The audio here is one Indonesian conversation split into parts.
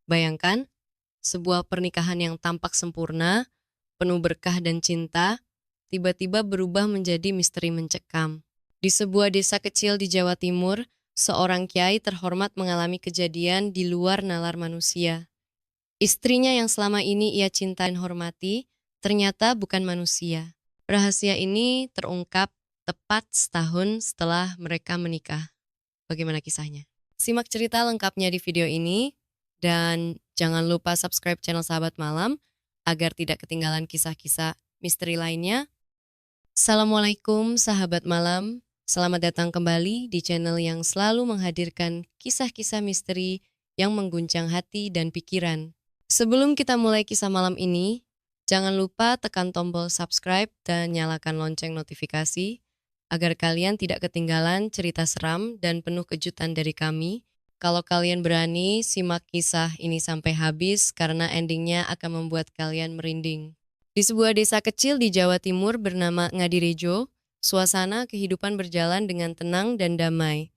Bayangkan, sebuah pernikahan yang tampak sempurna, penuh berkah dan cinta, tiba-tiba berubah menjadi misteri mencekam. Di sebuah desa kecil di Jawa Timur, seorang kiai terhormat mengalami kejadian di luar nalar manusia. Istrinya yang selama ini ia cinta dan hormati, ternyata bukan manusia. Rahasia ini terungkap tepat setahun setelah mereka menikah. Bagaimana kisahnya? Simak cerita lengkapnya di video ini, dan jangan lupa subscribe channel Sahabat Malam agar tidak ketinggalan kisah-kisah misteri lainnya. Assalamualaikum sahabat malam, selamat datang kembali di channel yang selalu menghadirkan kisah-kisah misteri yang mengguncang hati dan pikiran. Sebelum kita mulai kisah malam ini, jangan lupa tekan tombol subscribe dan nyalakan lonceng notifikasi agar kalian tidak ketinggalan cerita seram dan penuh kejutan dari kami. Kalau kalian berani, simak kisah ini sampai habis karena endingnya akan membuat kalian merinding. Di sebuah desa kecil di Jawa Timur bernama Ngadirejo, suasana kehidupan berjalan dengan tenang dan damai.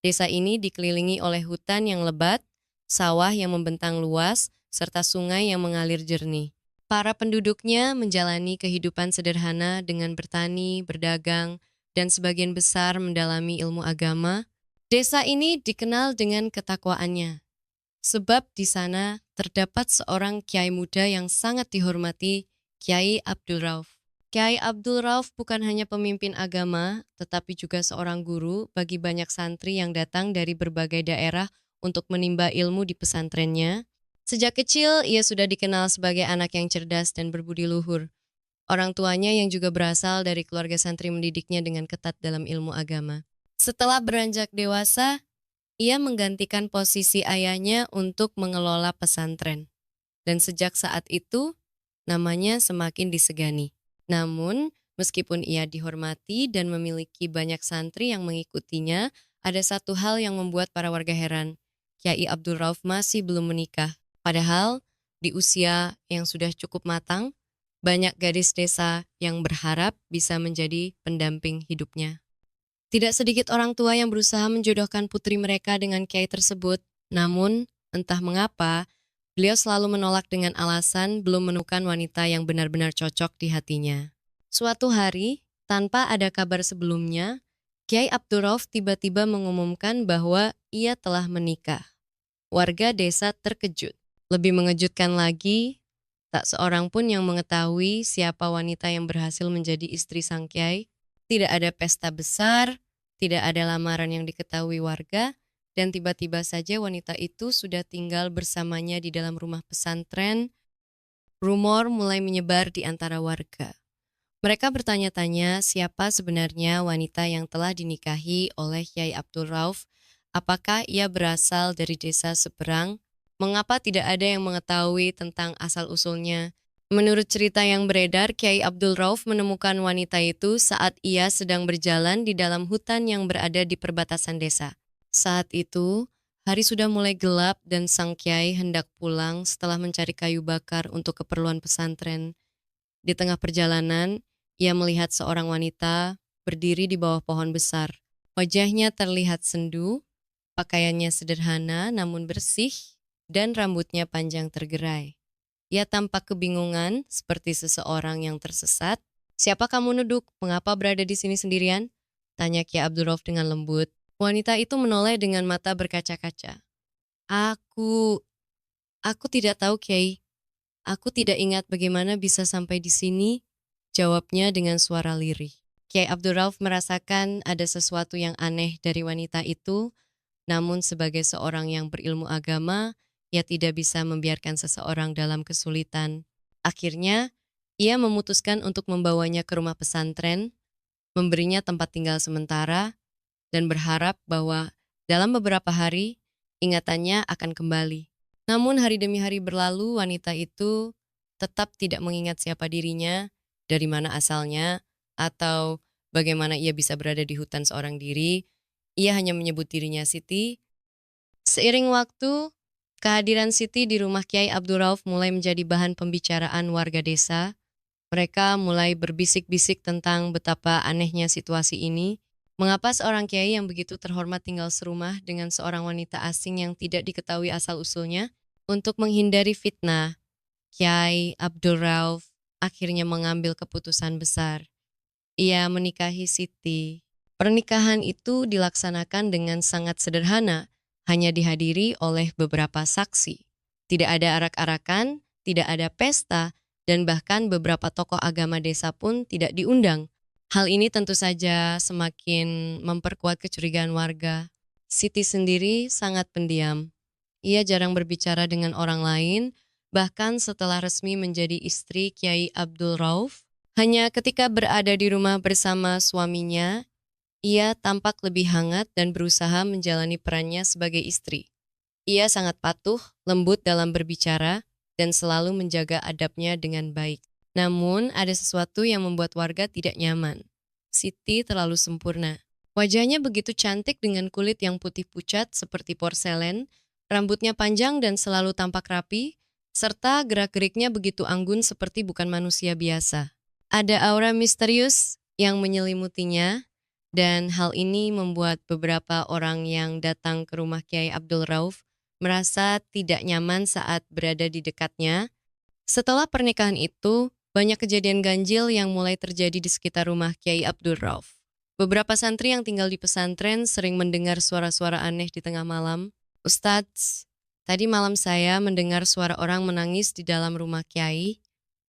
Desa ini dikelilingi oleh hutan yang lebat, sawah yang membentang luas, serta sungai yang mengalir jernih. Para penduduknya menjalani kehidupan sederhana dengan bertani, berdagang, dan sebagian besar mendalami ilmu agama. Desa ini dikenal dengan ketakwaannya, sebab di sana terdapat seorang kiai muda yang sangat dihormati, Kiai Abdul Rauf. Kiai Abdul Rauf bukan hanya pemimpin agama, tetapi juga seorang guru bagi banyak santri yang datang dari berbagai daerah untuk menimba ilmu di pesantrennya. Sejak kecil, ia sudah dikenal sebagai anak yang cerdas dan berbudi luhur. Orang tuanya yang juga berasal dari keluarga santri mendidiknya dengan ketat dalam ilmu agama. Setelah beranjak dewasa, ia menggantikan posisi ayahnya untuk mengelola pesantren. Dan sejak saat itu, namanya semakin disegani. Namun, meskipun ia dihormati dan memiliki banyak santri yang mengikutinya, ada satu hal yang membuat para warga heran. Kiai Abdul Rauf masih belum menikah. Padahal, di usia yang sudah cukup matang, banyak gadis desa yang berharap bisa menjadi pendamping hidupnya. Tidak sedikit orang tua yang berusaha menjodohkan putri mereka dengan kiai tersebut, namun entah mengapa, beliau selalu menolak dengan alasan belum menemukan wanita yang benar-benar cocok di hatinya. Suatu hari, tanpa ada kabar sebelumnya, Kiai Abdul Rauf tiba-tiba mengumumkan bahwa ia telah menikah. Warga desa terkejut. Lebih mengejutkan lagi, tak seorang pun yang mengetahui siapa wanita yang berhasil menjadi istri sang kiai. Tidak ada pesta besar, tidak ada lamaran yang diketahui warga, dan tiba-tiba saja wanita itu sudah tinggal bersamanya di dalam rumah pesantren. Rumor mulai menyebar di antara warga. Mereka bertanya-tanya siapa sebenarnya wanita yang telah dinikahi oleh Kiai Abdul Rauf. Apakah ia berasal dari desa seberang? Mengapa tidak ada yang mengetahui tentang asal-usulnya? Menurut cerita yang beredar, Kiai Abdul Rauf menemukan wanita itu saat ia sedang berjalan di dalam hutan yang berada di perbatasan desa. Saat itu, hari sudah mulai gelap dan sang kiai hendak pulang setelah mencari kayu bakar untuk keperluan pesantren. Di tengah perjalanan, ia melihat seorang wanita berdiri di bawah pohon besar. Wajahnya terlihat sendu, pakaiannya sederhana namun bersih, dan rambutnya panjang tergerai. Ia tampak kebingungan, seperti seseorang yang tersesat. "Siapa kamu, Nuduk? Mengapa berada di sini sendirian?" tanya Ki Abdul Rauf dengan lembut. Wanita itu menoleh dengan mata berkaca-kaca. Aku, aku tidak tahu, Kiai. Aku tidak ingat bagaimana bisa sampai di sini," jawabnya dengan suara lirih. Kiai Abdul Rauf merasakan ada sesuatu yang aneh dari wanita itu, namun sebagai seorang yang berilmu agama, ia tidak bisa membiarkan seseorang dalam kesulitan. Akhirnya, ia memutuskan untuk membawanya ke rumah pesantren, memberinya tempat tinggal sementara, dan berharap bahwa dalam beberapa hari, ingatannya akan kembali. Namun hari demi hari berlalu, wanita itu tetap tidak mengingat siapa dirinya, dari mana asalnya, atau bagaimana ia bisa berada di hutan seorang diri. Ia hanya menyebut dirinya Siti. Seiring waktu, kehadiran Siti di rumah Kiai Abdul Rauf mulai menjadi bahan pembicaraan warga desa. Mereka mulai berbisik-bisik tentang betapa anehnya situasi ini. Mengapa seorang kiai yang begitu terhormat tinggal serumah dengan seorang wanita asing yang tidak diketahui asal-usulnya? Untuk menghindari fitnah, Kiai Abdul Rauf akhirnya mengambil keputusan besar. Ia menikahi Siti. Pernikahan itu dilaksanakan dengan sangat sederhana, hanya dihadiri oleh beberapa saksi. Tidak ada arak-arakan, tidak ada pesta, dan bahkan beberapa tokoh agama desa pun tidak diundang. Hal ini tentu saja semakin memperkuat kecurigaan warga. Siti sendiri sangat pendiam. Ia jarang berbicara dengan orang lain, bahkan setelah resmi menjadi istri Kiai Abdul Rauf. Hanya ketika berada di rumah bersama suaminya, ia tampak lebih hangat dan berusaha menjalani perannya sebagai istri. Ia sangat patuh, lembut dalam berbicara, dan selalu menjaga adabnya dengan baik. Namun, ada sesuatu yang membuat warga tidak nyaman. Siti terlalu sempurna. Wajahnya begitu cantik dengan kulit yang putih pucat seperti porselen, rambutnya panjang dan selalu tampak rapi, serta gerak-geriknya begitu anggun seperti bukan manusia biasa. Ada aura misterius yang menyelimutinya, dan hal ini membuat beberapa orang yang datang ke rumah Kiai Abdul Rauf merasa tidak nyaman saat berada di dekatnya. Setelah pernikahan itu, banyak kejadian ganjil yang mulai terjadi di sekitar rumah Kiai Abdul Rauf. Beberapa santri yang tinggal di pesantren sering mendengar suara-suara aneh di tengah malam. Ustadz, tadi malam saya mendengar suara orang menangis di dalam rumah Kiai,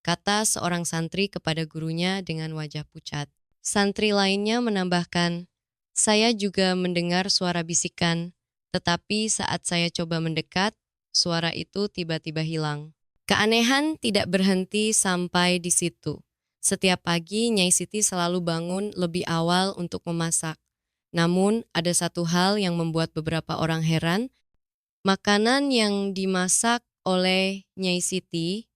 kata seorang santri kepada gurunya dengan wajah pucat. Santri lainnya menambahkan, saya juga mendengar suara bisikan, tetapi saat saya coba mendekat, suara itu tiba-tiba hilang. Keanehan tidak berhenti sampai di situ. Setiap pagi, Nyai Siti selalu bangun lebih awal untuk memasak. Namun, ada satu hal yang membuat beberapa orang heran. Makanan yang dimasak oleh Nyai Siti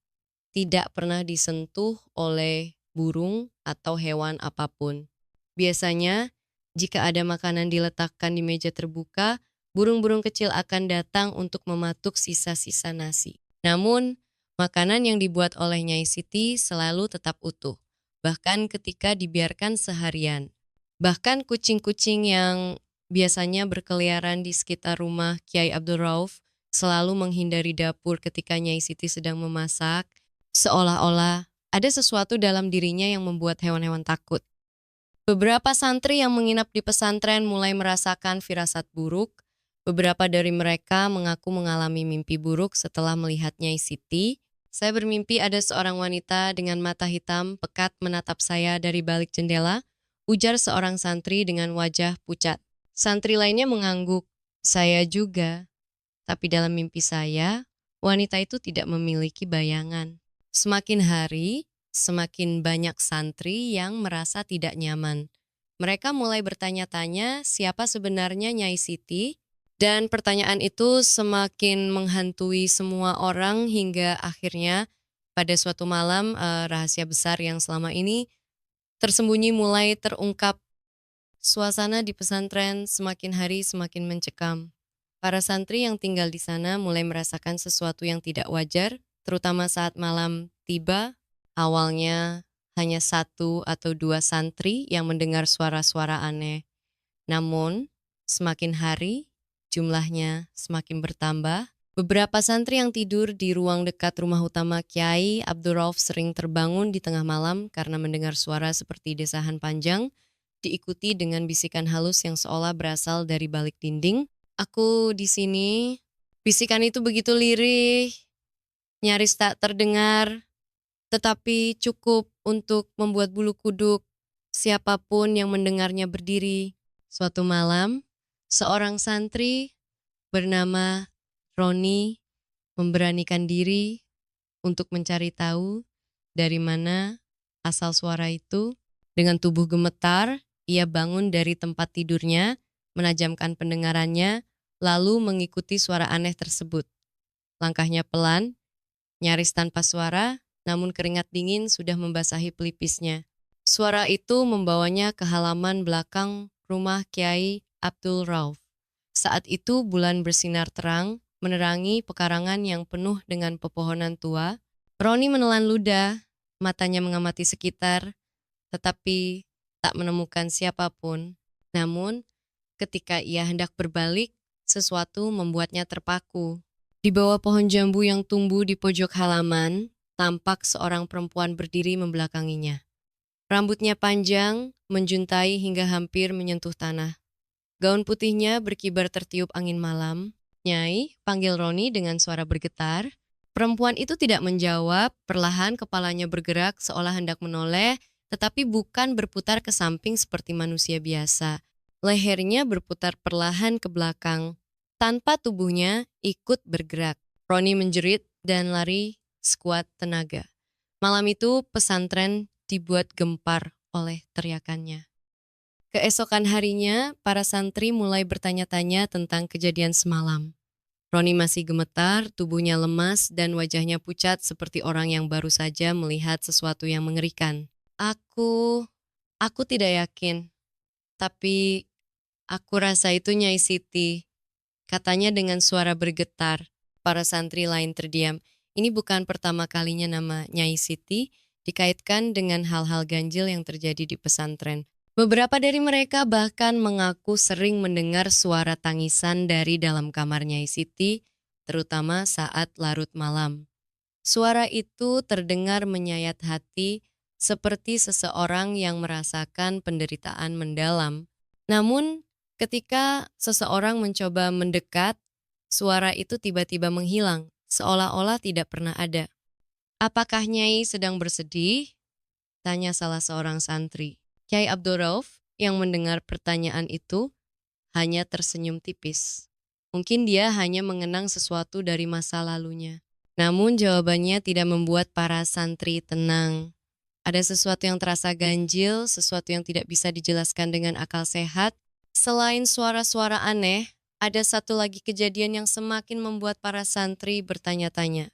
tidak pernah disentuh oleh burung atau hewan apapun. Biasanya, jika ada makanan diletakkan di meja terbuka, burung-burung kecil akan datang untuk mematuk sisa-sisa nasi. Namun, makanan yang dibuat oleh Nyai Siti selalu tetap utuh, bahkan ketika dibiarkan seharian. Bahkan kucing-kucing yang biasanya berkeliaran di sekitar rumah Kiai Abdul Rauf selalu menghindari dapur ketika Nyai Siti sedang memasak, seolah-olah ada sesuatu dalam dirinya yang membuat hewan-hewan takut. Beberapa santri yang menginap di pesantren mulai merasakan firasat buruk. Beberapa dari mereka mengaku mengalami mimpi buruk setelah melihat Nyai Siti. Saya bermimpi ada seorang wanita dengan mata hitam pekat menatap saya dari balik jendela, ujar seorang santri dengan wajah pucat. Santri lainnya mengangguk. Saya juga. Tapi dalam mimpi saya, wanita itu tidak memiliki bayangan. Semakin hari, semakin banyak santri yang merasa tidak nyaman. Mereka mulai bertanya-tanya siapa sebenarnya Nyai Siti, dan pertanyaan itu semakin menghantui semua orang hingga akhirnya pada suatu malam rahasia besar yang selama ini tersembunyi mulai terungkap. Suasana di pesantren semakin hari semakin mencekam. Para santri yang tinggal di sana mulai merasakan sesuatu yang tidak wajar, terutama saat malam tiba. Awalnya hanya satu atau dua santri yang mendengar suara-suara aneh. Namun, semakin hari, jumlahnya semakin bertambah. Beberapa santri yang tidur di ruang dekat rumah utama Kiai Abdul Rauf sering terbangun di tengah malam karena mendengar suara seperti desahan panjang, diikuti dengan bisikan halus yang seolah berasal dari balik dinding. Aku di sini. Bisikan itu begitu lirih, nyaris tak terdengar, tetapi cukup untuk membuat bulu kuduk siapapun yang mendengarnya berdiri. Suatu malam, seorang santri bernama Roni memberanikan diri untuk mencari tahu dari mana asal suara itu. Dengan tubuh gemetar, ia bangun dari tempat tidurnya, menajamkan pendengarannya, lalu mengikuti suara aneh tersebut. Langkahnya pelan, nyaris tanpa suara, namun keringat dingin sudah membasahi pelipisnya. Suara itu membawanya ke halaman belakang rumah Kiai Abdul Rauf. Saat itu bulan bersinar terang, menerangi pekarangan yang penuh dengan pepohonan tua. Roni menelan ludah, matanya mengamati sekitar, tetapi tak menemukan siapapun. Namun, ketika ia hendak berbalik, sesuatu membuatnya terpaku. Di bawah pohon jambu yang tumbuh di pojok halaman, tampak seorang perempuan berdiri membelakanginya. Rambutnya panjang, menjuntai hingga hampir menyentuh tanah. Gaun putihnya berkibar tertiup angin malam. "Nyai," panggil Roni dengan suara bergetar. Perempuan itu tidak menjawab, perlahan kepalanya bergerak seolah hendak menoleh, tetapi bukan berputar ke samping seperti manusia biasa. Lehernya berputar perlahan ke belakang, tanpa tubuhnya ikut bergerak. Roni menjerit dan lari sekuat tenaga. Malam itu pesantren dibuat gempar oleh teriakannya. Keesokan harinya, para santri mulai bertanya-tanya tentang kejadian semalam. Roni masih gemetar, tubuhnya lemas, dan wajahnya pucat seperti orang yang baru saja melihat sesuatu yang mengerikan. Aku tidak yakin, tapi aku rasa itu Nyai Siti, katanya dengan suara bergetar. Para santri lain terdiam. Ini bukan pertama kalinya nama Nyai Siti dikaitkan dengan hal-hal ganjil yang terjadi di pesantren. Beberapa dari mereka bahkan mengaku sering mendengar suara tangisan dari dalam kamar Nyai Siti, terutama saat larut malam. Suara itu terdengar menyayat hati seperti seseorang yang merasakan penderitaan mendalam. Namun, ketika seseorang mencoba mendekat, suara itu tiba-tiba menghilang, seolah-olah tidak pernah ada. "Apakah Nyai sedang bersedih?" tanya salah seorang santri. Kyai Abdul Rauf yang mendengar pertanyaan itu hanya tersenyum tipis. Mungkin dia hanya mengenang sesuatu dari masa lalunya. Namun jawabannya tidak membuat para santri tenang. Ada sesuatu yang terasa ganjil, sesuatu yang tidak bisa dijelaskan dengan akal sehat. Selain suara-suara aneh, ada satu lagi kejadian yang semakin membuat para santri bertanya-tanya.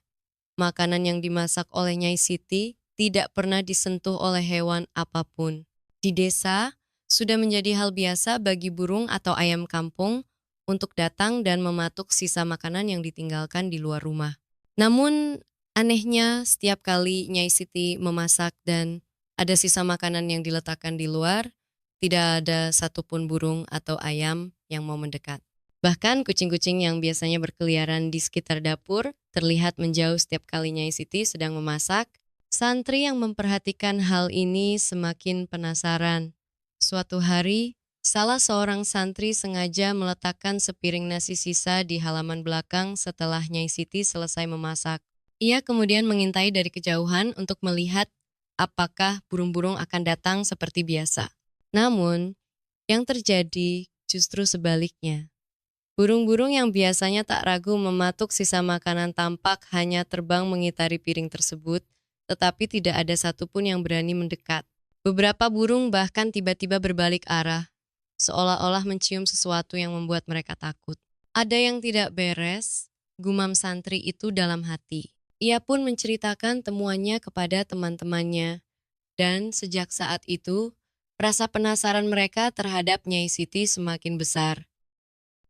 Makanan yang dimasak oleh Nyai Siti tidak pernah disentuh oleh hewan apapun. Di desa, sudah menjadi hal biasa bagi burung atau ayam kampung untuk datang dan mematuk sisa makanan yang ditinggalkan di luar rumah. Namun, anehnya setiap kali Nyai Siti memasak dan ada sisa makanan yang diletakkan di luar, tidak ada satupun burung atau ayam yang mau mendekat. Bahkan kucing-kucing yang biasanya berkeliaran di sekitar dapur terlihat menjauh setiap kali Nyai Siti sedang memasak. Santri yang memperhatikan hal ini semakin penasaran. Suatu hari, salah seorang santri sengaja meletakkan sepiring nasi sisa di halaman belakang setelah Nyai Siti selesai memasak. Ia kemudian mengintai dari kejauhan untuk melihat apakah burung-burung akan datang seperti biasa. Namun, yang terjadi justru sebaliknya. Burung-burung yang biasanya tak ragu mematuk sisa makanan tampak hanya terbang mengitari piring tersebut, tetapi tidak ada satupun yang berani mendekat. Beberapa burung bahkan tiba-tiba berbalik arah, seolah-olah mencium sesuatu yang membuat mereka takut. "Ada yang tidak beres," gumam santri itu dalam hati. Ia pun menceritakan temuannya kepada teman-temannya. Dan sejak saat itu, rasa penasaran mereka terhadap Nyai Siti semakin besar.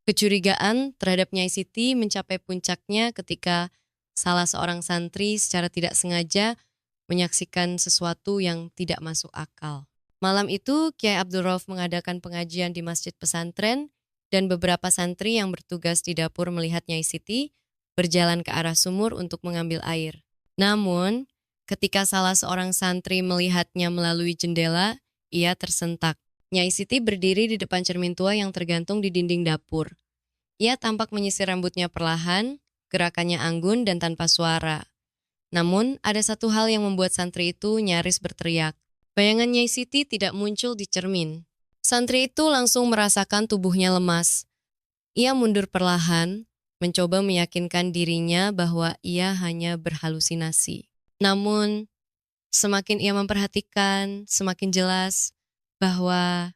Kecurigaan terhadap Nyai Siti mencapai puncaknya ketika salah seorang santri secara tidak sengaja menyaksikan sesuatu yang tidak masuk akal. Malam itu, Kyai Abdul Rauf mengadakan pengajian di masjid pesantren dan beberapa santri yang bertugas di dapur melihat Nyai Siti berjalan ke arah sumur untuk mengambil air. Namun, ketika salah seorang santri melihatnya melalui jendela, ia tersentak. Nyai Siti berdiri di depan cermin tua yang tergantung di dinding dapur. Ia tampak menyisir rambutnya perlahan, gerakannya anggun dan tanpa suara. Namun, ada satu hal yang membuat santri itu nyaris berteriak. Bayangan Nyai Siti tidak muncul di cermin. Santri itu langsung merasakan tubuhnya lemas. Ia mundur perlahan, mencoba meyakinkan dirinya bahwa ia hanya berhalusinasi. Namun, semakin ia memperhatikan, semakin jelas bahwa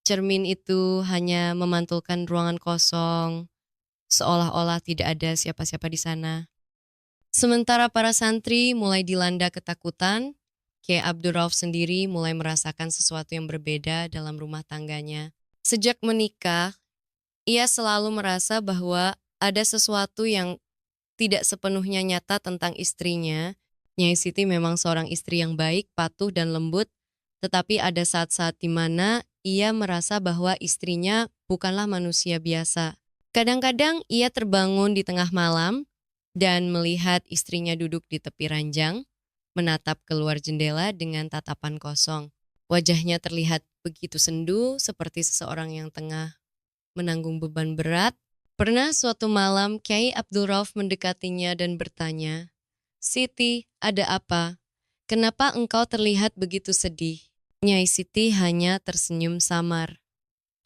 cermin itu hanya memantulkan ruangan kosong, seolah-olah tidak ada siapa-siapa di sana. Sementara para santri mulai dilanda ketakutan, Kyai Abdul Rauf sendiri mulai merasakan sesuatu yang berbeda dalam rumah tangganya. Sejak menikah, ia selalu merasa bahwa ada sesuatu yang tidak sepenuhnya nyata tentang istrinya. Nyai Siti memang seorang istri yang baik, patuh dan lembut, tetapi ada saat-saat di mana ia merasa bahwa istrinya bukanlah manusia biasa. Kadang-kadang ia terbangun di tengah malam, dan melihat istrinya duduk di tepi ranjang, menatap keluar jendela dengan tatapan kosong. Wajahnya terlihat begitu sendu, seperti seseorang yang tengah menanggung beban berat. Pernah suatu malam, Kiai Abdul Rauf mendekatinya dan bertanya, "Siti, ada apa? Kenapa engkau terlihat begitu sedih?" Nyai Siti hanya tersenyum samar.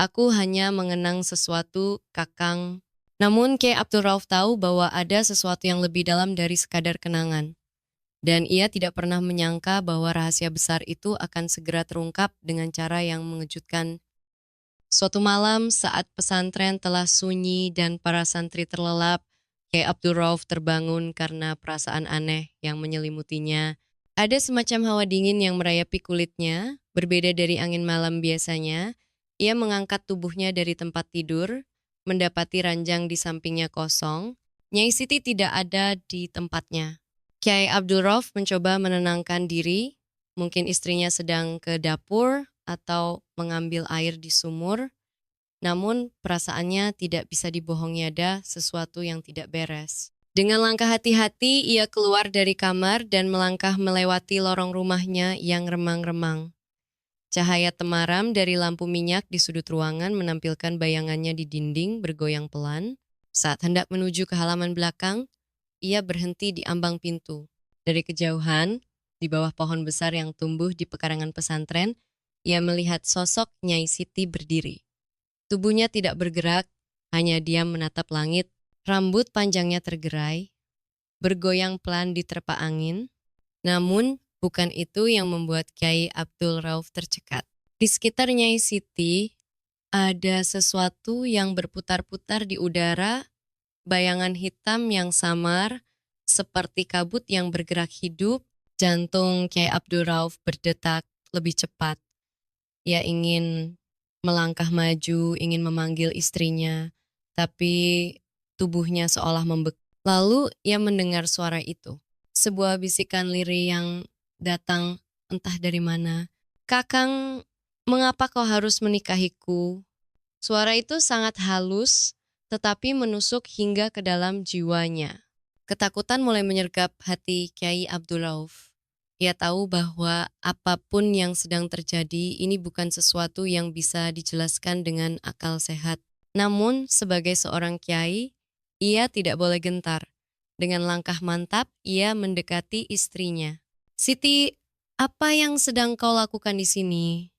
"Aku hanya mengenang sesuatu, Kakang." Namun Kiai Abdul Rauf tahu bahwa ada sesuatu yang lebih dalam dari sekadar kenangan. Dan ia tidak pernah menyangka bahwa rahasia besar itu akan segera terungkap dengan cara yang mengejutkan. Suatu malam saat pesantren telah sunyi dan para santri terlelap, Kiai Abdul Rauf terbangun karena perasaan aneh yang menyelimutinya. Ada semacam hawa dingin yang merayapi kulitnya, berbeda dari angin malam biasanya. Ia mengangkat tubuhnya dari tempat tidur, mendapati ranjang di sampingnya kosong. Nyai Siti tidak ada di tempatnya. Kiai Abdul Rauf mencoba menenangkan diri, mungkin istrinya sedang ke dapur atau mengambil air di sumur, namun perasaannya tidak bisa dibohongi, ada sesuatu yang tidak beres. Dengan langkah hati-hati, ia keluar dari kamar dan melangkah melewati lorong rumahnya yang remang-remang. Cahaya temaram dari lampu minyak di sudut ruangan menampilkan bayangannya di dinding bergoyang pelan. Saat hendak menuju ke halaman belakang, ia berhenti di ambang pintu. Dari kejauhan, di bawah pohon besar yang tumbuh di pekarangan pesantren, ia melihat sosok Nyai Siti berdiri. Tubuhnya tidak bergerak, hanya diam menatap langit. Rambut panjangnya tergerai, bergoyang pelan diterpa angin. Namun, bukan itu yang membuat Kiai Abdul Rauf tercekat. Di sekitar Nyai Siti, ada sesuatu yang berputar-putar di udara, bayangan hitam yang samar, seperti kabut yang bergerak hidup. Jantung Kiai Abdul Rauf berdetak lebih cepat. Ia ingin melangkah maju, ingin memanggil istrinya, tapi tubuhnya seolah membekak. Lalu ia mendengar suara itu. Sebuah bisikan lirih yang datang entah dari mana. "Kakang, mengapa kau harus menikahiku?" Suara itu sangat halus, tetapi menusuk hingga ke dalam jiwanya. Ketakutan mulai menyergap hati Kiai Abdul Rauf. Ia tahu bahwa apapun yang sedang terjadi ini bukan sesuatu yang bisa dijelaskan dengan akal sehat. Namun, sebagai seorang kiai, ia tidak boleh gentar. Dengan langkah mantap, ia mendekati istrinya. "Siti, apa yang sedang kau lakukan di sini?"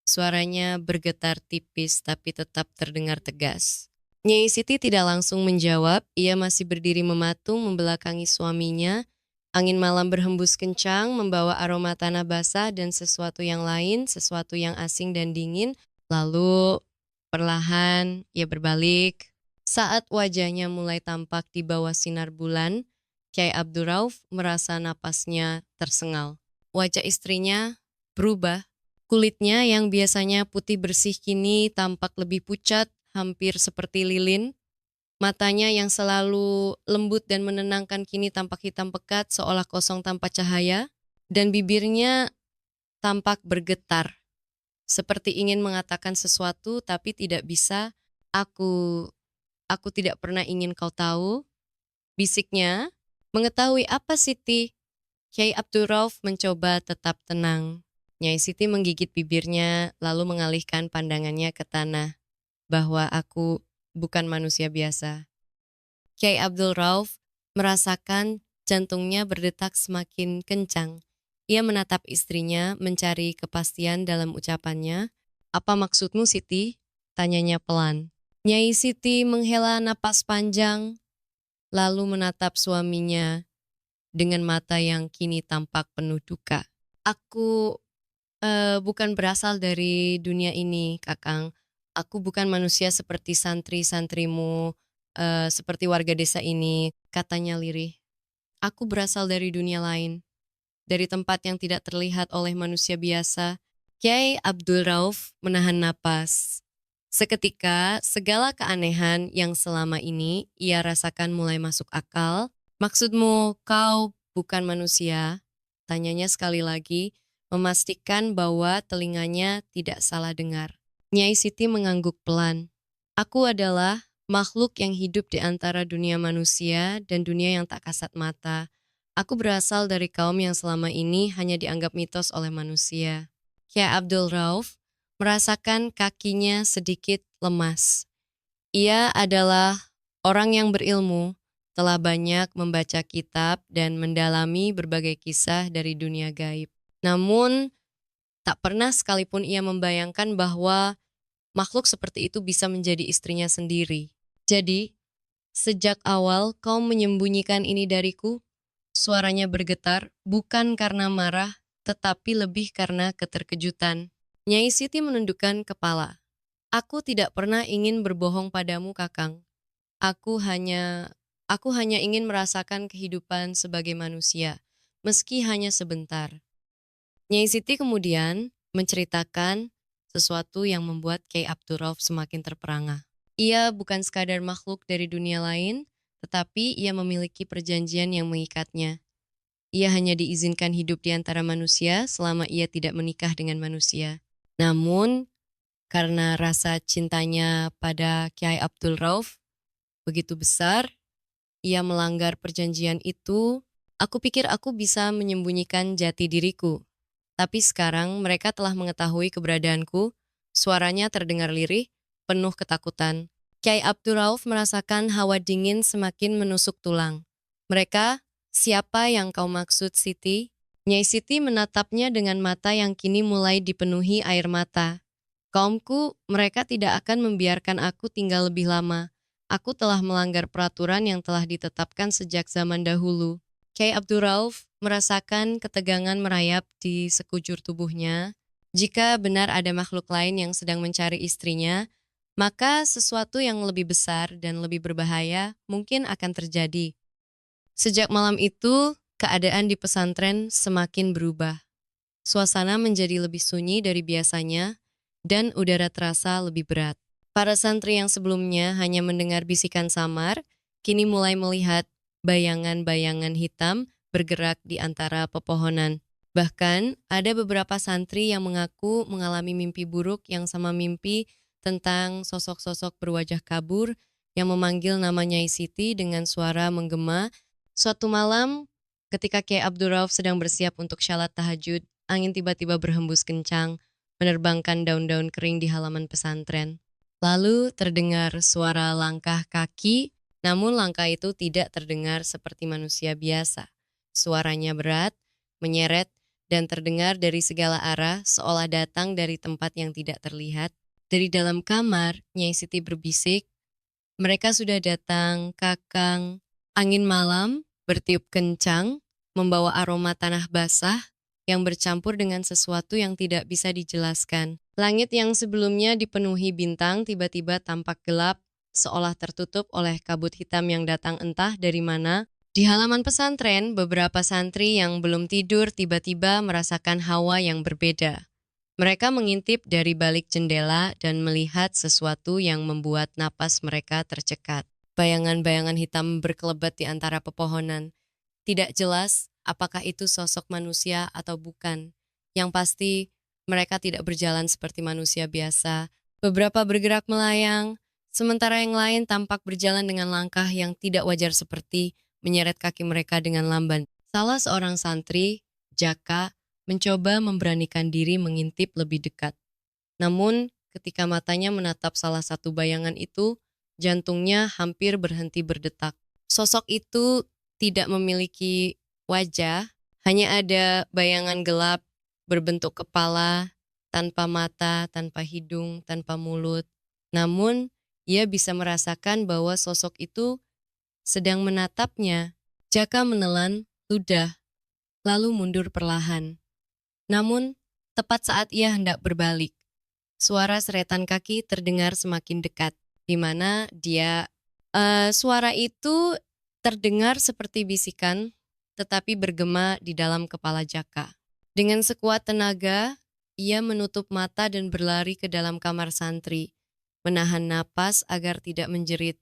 Suaranya bergetar tipis tapi tetap terdengar tegas. Nyai Siti tidak langsung menjawab, ia masih berdiri mematung membelakangi suaminya. Angin malam berhembus kencang, membawa aroma tanah basah dan sesuatu yang lain, sesuatu yang asing dan dingin. Lalu, perlahan, ia berbalik. Saat wajahnya mulai tampak di bawah sinar bulan, Kiai Abdul Rauf merasa napasnya tersengal. Wajah istrinya berubah. Kulitnya yang biasanya putih bersih kini tampak lebih pucat, hampir seperti lilin. Matanya yang selalu lembut dan menenangkan kini tampak hitam pekat seolah kosong tanpa cahaya. Dan bibirnya tampak bergetar, seperti ingin mengatakan sesuatu tapi tidak bisa. Aku, aku tidak pernah ingin kau tahu," bisiknya. "Mengetahui apa, Siti?" Kiai Abdul Rauf mencoba tetap tenang. Nyai Siti menggigit bibirnya lalu mengalihkan pandangannya ke tanah. "Bahwa aku bukan manusia biasa." Kiai Abdul Rauf merasakan jantungnya berdetak semakin kencang. Ia menatap istrinya, mencari kepastian dalam ucapannya. "Apa maksudmu, Siti?" tanyanya pelan. Nyai Siti menghela napas panjang, lalu menatap suaminya dengan mata yang kini tampak penuh duka. "Aku bukan berasal dari dunia ini, Kakang. Aku bukan manusia seperti santri-santrimu, seperti warga desa ini," katanya lirih. "Aku berasal dari dunia lain, dari tempat yang tidak terlihat oleh manusia biasa." Kiai Abdul Rauf menahan napas. Seketika, segala keanehan yang selama ini ia rasakan mulai masuk akal. "Maksudmu, kau bukan manusia?" tanyanya sekali lagi, memastikan bahwa telinganya tidak salah dengar. Nyai Siti mengangguk pelan. "Aku adalah makhluk yang hidup di antara dunia manusia dan dunia yang tak kasat mata. Aku berasal dari kaum yang selama ini hanya dianggap mitos oleh manusia. Kiai Abdul Rauf merasakan kakinya sedikit lemas. Ia adalah orang yang berilmu, telah banyak membaca kitab dan mendalami berbagai kisah dari dunia gaib. Namun, tak pernah sekalipun ia membayangkan bahwa makhluk seperti itu bisa menjadi istrinya sendiri. Jadi, sejak awal kau menyembunyikan ini dariku? Suaranya bergetar, bukan karena marah, tetapi lebih karena keterkejutan. Nyai Siti menundukkan kepala. Aku tidak pernah ingin berbohong padamu, Kakang. Aku hanya aku hanya ingin merasakan kehidupan sebagai manusia, meski hanya sebentar. Nyai Siti kemudian menceritakan sesuatu yang membuat Kiai Abdul Rauf semakin terperangah. Ia bukan sekadar makhluk dari dunia lain, tetapi ia memiliki perjanjian yang mengikatnya. Ia hanya diizinkan hidup di antara manusia selama ia tidak menikah dengan manusia. Namun, karena rasa cintanya pada Kiai Abdul Rauf begitu besar, ia melanggar perjanjian itu. Aku pikir aku bisa menyembunyikan jati diriku. Tapi sekarang mereka telah mengetahui keberadaanku. Suaranya terdengar lirih, penuh ketakutan. Kiai Abdul Rauf merasakan hawa dingin semakin menusuk tulang. Mereka, siapa yang kau maksud, Siti? Nyai Siti menatapnya dengan mata yang kini mulai dipenuhi air mata. Kaumku, mereka tidak akan membiarkan aku tinggal lebih lama. Aku telah melanggar peraturan yang telah ditetapkan sejak zaman dahulu. Kiai Abdul Rauf merasakan ketegangan merayap di sekujur tubuhnya. Jika benar ada makhluk lain yang sedang mencari istrinya, maka sesuatu yang lebih besar dan lebih berbahaya mungkin akan terjadi. Sejak malam itu, keadaan di pesantren semakin berubah. Suasana menjadi lebih sunyi dari biasanya, dan udara terasa lebih berat. Para santri yang sebelumnya hanya mendengar bisikan samar, kini mulai melihat bayangan-bayangan hitam bergerak di antara pepohonan. Bahkan, ada beberapa santri yang mengaku mengalami mimpi buruk yang sama mimpi tentang sosok-sosok berwajah kabur yang memanggil nama Nyai Siti dengan suara menggema. Suatu malam, ketika Kiai Abdul Rauf sedang bersiap untuk syalat tahajud, angin tiba-tiba berhembus kencang, menerbangkan daun-daun kering di halaman pesantren. Lalu terdengar suara langkah kaki, namun langkah itu tidak terdengar seperti manusia biasa. Suaranya berat, menyeret, dan terdengar dari segala arah seolah datang dari tempat yang tidak terlihat. Dari dalam kamar, Nyai Siti berbisik, "Mereka sudah datang, Kakang." Angin malam bertiup kencang, membawa aroma tanah basah yang bercampur dengan sesuatu yang tidak bisa dijelaskan. Langit yang sebelumnya dipenuhi bintang tiba-tiba tampak gelap, seolah tertutup oleh kabut hitam yang datang entah dari mana. Di halaman pesantren, beberapa santri yang belum tidur tiba-tiba merasakan hawa yang berbeda. Mereka mengintip dari balik jendela dan melihat sesuatu yang membuat napas mereka tercekat. Bayangan-bayangan hitam berkelebat di antara pepohonan. Tidak jelas apakah itu sosok manusia atau bukan. Yang pasti, mereka tidak berjalan seperti manusia biasa. Beberapa bergerak melayang, sementara yang lain tampak berjalan dengan langkah yang tidak wajar seperti menyeret kaki mereka dengan lamban. Salah seorang santri, Jaka, mencoba memberanikan diri mengintip lebih dekat. Namun, ketika matanya menatap salah satu bayangan itu, jantungnya hampir berhenti berdetak. Sosok itu tidak memiliki wajah, hanya ada bayangan gelap berbentuk kepala, tanpa mata, tanpa hidung, tanpa mulut. Namun, ia bisa merasakan bahwa sosok itu sedang menatapnya. Jaka menelan ludah, lalu mundur perlahan. Namun, tepat saat ia hendak berbalik, suara seretan kaki terdengar semakin dekat, di mana suara itu terdengar seperti bisikan, tetapi bergema di dalam kepala Jaka. Dengan sekuat tenaga, ia menutup mata dan berlari ke dalam kamar santri, menahan napas agar tidak menjerit.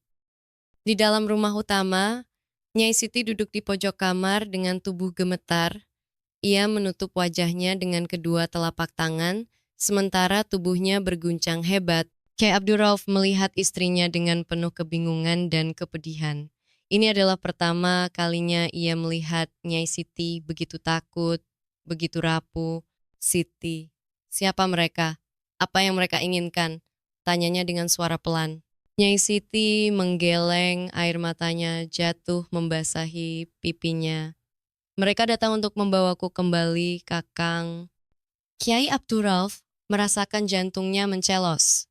Di dalam rumah utama, Nyai Siti duduk di pojok kamar dengan tubuh gemetar. Ia menutup wajahnya dengan kedua telapak tangan, sementara tubuhnya berguncang hebat. Kiai Abdul Rauf melihat istrinya dengan penuh kebingungan dan kepedihan. Ini adalah pertama kalinya ia melihat Nyai Siti begitu takut, begitu rapuh. Siti, siapa mereka? Apa yang mereka inginkan? Tanyanya dengan suara pelan. Nyai Siti menggeleng, air matanya jatuh membasahi pipinya. Mereka datang untuk membawaku kembali, Kakang. Kiai Abdul Rauf merasakan jantungnya mencelos.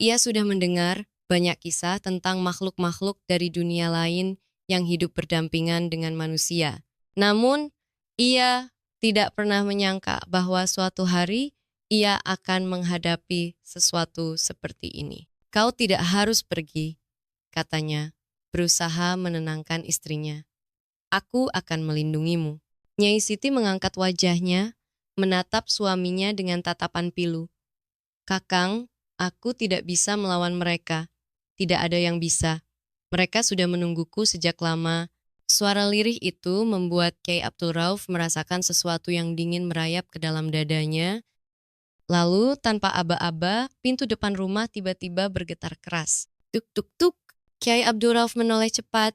Ia sudah mendengar banyak kisah tentang makhluk-makhluk dari dunia lain yang hidup berdampingan dengan manusia. Namun, ia tidak pernah menyangka bahwa suatu hari ia akan menghadapi sesuatu seperti ini. Kau tidak harus pergi, katanya, berusaha menenangkan istrinya. Aku akan melindungimu. Nyai Siti mengangkat wajahnya, menatap suaminya dengan tatapan pilu. Kakang, aku tidak bisa melawan mereka. Tidak ada yang bisa. Mereka sudah menungguku sejak lama. Suara lirih itu membuat Kiai Abdul Rauf merasakan sesuatu yang dingin merayap ke dalam dadanya. Lalu, tanpa aba-aba, pintu depan rumah tiba-tiba bergetar keras. Tuk tuk tuk. Kiai Abdul Rauf menoleh cepat.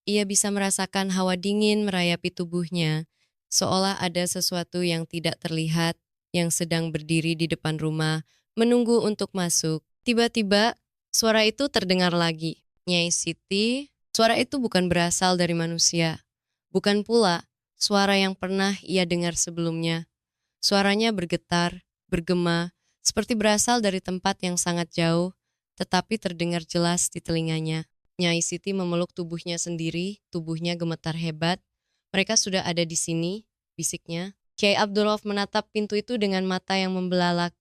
Ia bisa merasakan hawa dingin merayapi tubuhnya, seolah ada sesuatu yang tidak terlihat yang sedang berdiri di depan rumah, menunggu untuk masuk. Tiba-tiba, suara itu terdengar lagi. Nyai Siti, suara itu bukan berasal dari manusia. Bukan pula suara yang pernah ia dengar sebelumnya. Suaranya bergetar, bergema, seperti berasal dari tempat yang sangat jauh, tetapi terdengar jelas di telinganya. Nyai Siti memeluk tubuhnya sendiri, tubuhnya gemetar hebat. Mereka sudah ada di sini, bisiknya. Kiai Abdul Rauf menatap pintu itu dengan mata yang membelalak.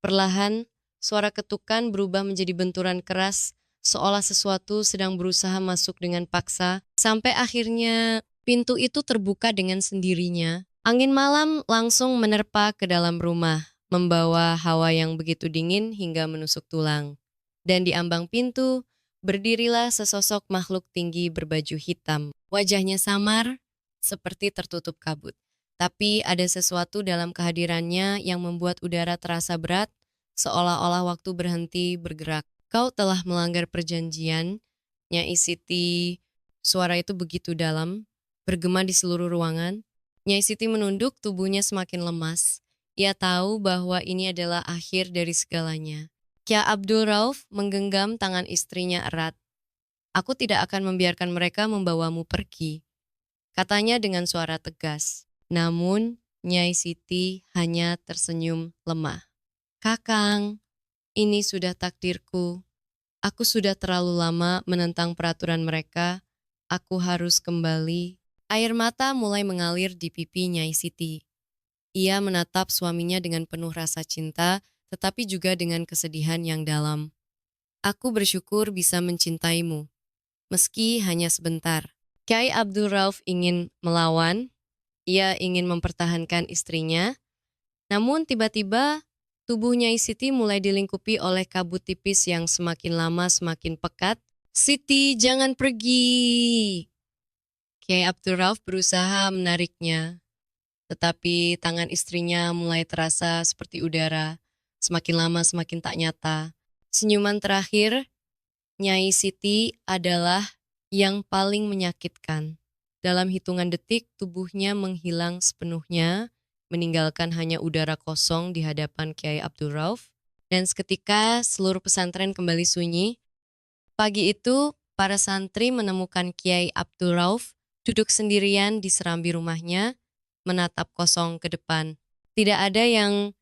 Perlahan, suara ketukan berubah menjadi benturan keras, seolah sesuatu sedang berusaha masuk dengan paksa, sampai akhirnya pintu itu terbuka dengan sendirinya. Angin malam langsung menerpa ke dalam rumah, membawa hawa yang begitu dingin hingga menusuk tulang. Dan di ambang pintu, berdirilah sesosok makhluk tinggi berbaju hitam. Wajahnya samar, seperti tertutup kabut. Tapi ada sesuatu dalam kehadirannya yang membuat udara terasa berat, seolah-olah waktu berhenti bergerak. Kau telah melanggar perjanjian, Nyai Siti. Suara itu begitu dalam, bergema di seluruh ruangan. Nyai Siti menunduk, tubuhnya semakin lemas. Ia tahu bahwa ini adalah akhir dari segalanya. Kiai Abdul Rauf menggenggam tangan istrinya erat. Aku tidak akan membiarkan mereka membawamu pergi, katanya dengan suara tegas. Namun, Nyai Siti hanya tersenyum lemah. Kakang, ini sudah takdirku. Aku sudah terlalu lama menentang peraturan mereka. Aku harus kembali. Air mata mulai mengalir di pipi Nyai Siti. Ia menatap suaminya dengan penuh rasa cinta, tetapi juga dengan kesedihan yang dalam. Aku bersyukur bisa mencintaimu, meski hanya sebentar. Kiai Abdul Rauf ingin melawan, ia ingin mempertahankan istrinya, namun tiba-tiba tubuh Nyai Siti mulai dilingkupi oleh kabut tipis yang semakin lama semakin pekat. Siti, jangan pergi. Kiai Abdul Rauf berusaha menariknya, tetapi tangan istrinya mulai terasa seperti udara, semakin lama semakin tak nyata. Senyuman terakhir Nyai Siti adalah yang paling menyakitkan. Dalam hitungan detik, tubuhnya menghilang sepenuhnya, meninggalkan hanya udara kosong di hadapan Kiai Abdul Rauf. Dan seketika seluruh pesantren kembali sunyi. Pagi itu, para santri menemukan Kiai Abdul Rauf duduk sendirian di serambi rumahnya, menatap kosong ke depan. Tidak ada yang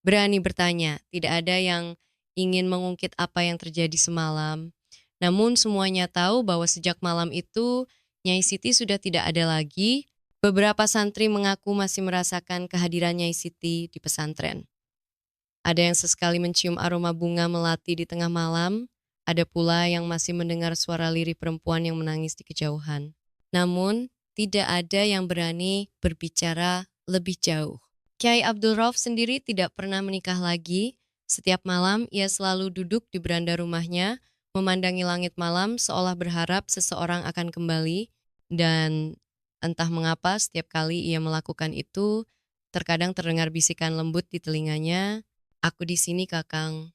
berani bertanya, tidak ada yang ingin mengungkit apa yang terjadi semalam. Namun semuanya tahu bahwa sejak malam itu, Nyai Siti sudah tidak ada lagi. Beberapa santri mengaku masih merasakan kehadiran Nyai Siti di pesantren. Ada yang sesekali mencium aroma bunga melati di tengah malam, ada pula yang masih mendengar suara lirih perempuan yang menangis di kejauhan. Namun, tidak ada yang berani berbicara lebih jauh. Kiai Abdul Rauf sendiri tidak pernah menikah lagi. Setiap malam ia selalu duduk di beranda rumahnya, memandangi langit malam seolah berharap seseorang akan kembali. Dan entah mengapa setiap kali ia melakukan itu, terkadang terdengar bisikan lembut di telinganya, "Aku di sini, Kakang."